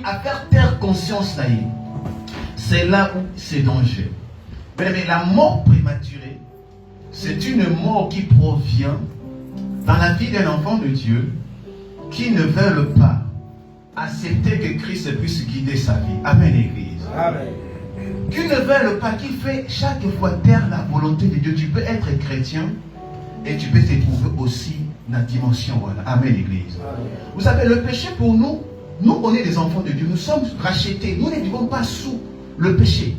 à faire taire conscience. C'est là où c'est dangereux. Mais la mort prématurée, c'est une mort qui provient dans la vie d'un enfant de Dieu qui ne veut pas accepter que Christ puisse guider sa vie. Amen, Église. Amen. Qui ne veut pas, qui fait chaque fois taire la volonté de Dieu. Tu peux être chrétien et tu peux te trouver aussi dans la dimension. Voilà. Amen, Église. Amen. Vous savez, le péché pour nous, on est des enfants de Dieu. Nous sommes rachetés. Nous ne vivons pas sous le péché.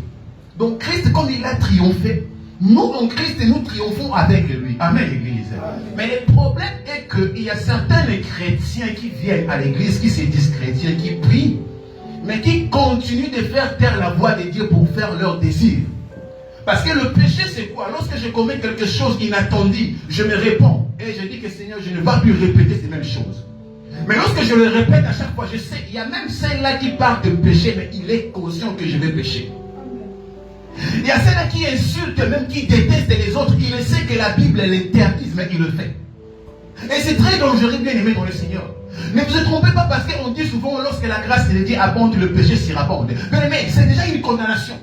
Donc Christ, comme il a triomphé, nous en Christ, nous triomphons avec lui. Amen, Église. Amen. Mais le problème est qu'il y a certains chrétiens qui viennent à l'église, qui se disent chrétiens, qui prient, mais qui continuent de faire taire la voix de Dieu pour faire leur désir. Parce que le péché, c'est quoi? Lorsque je commets quelque chose inattendu, je me réponds. Et je dis que Seigneur, je ne vais plus répéter ces mêmes choses. Mais lorsque je le répète à chaque fois, je sais, il y a même celle-là qui parle de péché, mais il est conscient que je vais pécher. Il y a celle-là qui insulte, même qui déteste les autres. Il sait que la Bible l'interdit, mais il le fait. Et c'est très dangereux, bien aimé dans le Seigneur. Ne vous trompez pas parce qu'on dit souvent, lorsque la grâce de Dieu abonde, le péché surabonde. Bien aimé, c'est déjà une condamnation.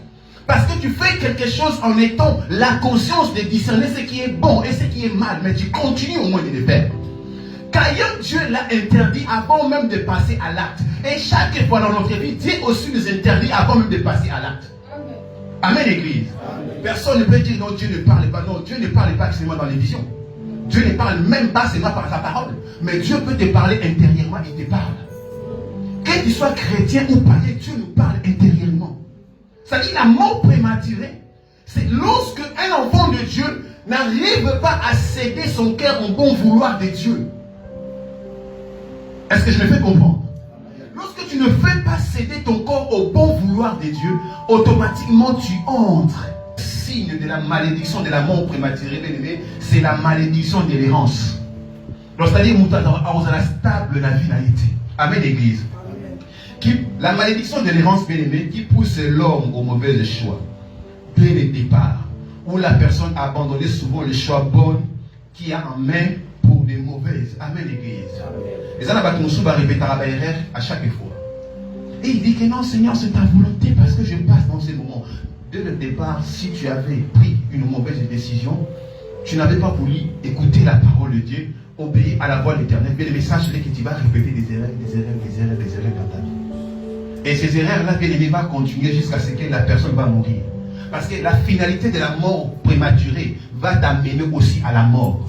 Parce que tu fais quelque chose en étant la conscience de discerner ce qui est bon et ce qui est mal, mais tu continues au moins de le faire. Qu'ailleurs Dieu l'a interdit avant même de passer à l'acte. Et chaque fois dans notre vie, Dieu aussi nous interdit avant même de passer à l'acte. Amen, Église. Amen. Personne ne peut dire non, Dieu ne parle pas. Non, Dieu ne parle pas seulement dans les visions. Dieu ne parle même pas seulement par sa parole. Mais Dieu peut te parler intérieurement, il te parle. Que tu sois chrétien ou païen, Dieu nous parle intérieurement. C'est-à-dire la mort prématurée, c'est lorsque un enfant de Dieu n'arrive pas à céder son cœur au bon vouloir de Dieu. Est-ce que je me fais comprendre? Lorsque tu ne fais pas céder ton corps au bon vouloir de Dieu, automatiquement tu entres. Le signe de la malédiction de la mort prématurée, c'est la malédiction de l'errance. C'est-à-dire, la stable la vie n'a été. Amen, Église. La malédiction de l'errance, bien aimé, qui pousse l'homme au mauvais choix. Dès le départ, où la personne a abandonné souvent le choix bon qui a en main pour des mauvaises. Amen, Église. Les gens va répéter à chaque fois. Et il dit que non, Seigneur, c'est ta volonté parce que je passe dans ces moments. Dès le départ, si tu avais pris une mauvaise décision, tu n'avais pas voulu écouter la parole de Dieu, obéir à la voix de l'Éternel. Mais le message, c'est que tu vas répéter des erreurs dans ta vie. Et ces erreurs-là, bien aimé, vont continuer jusqu'à ce que la personne va mourir. Parce que la finalité de la mort prématurée va t'amener aussi à la mort.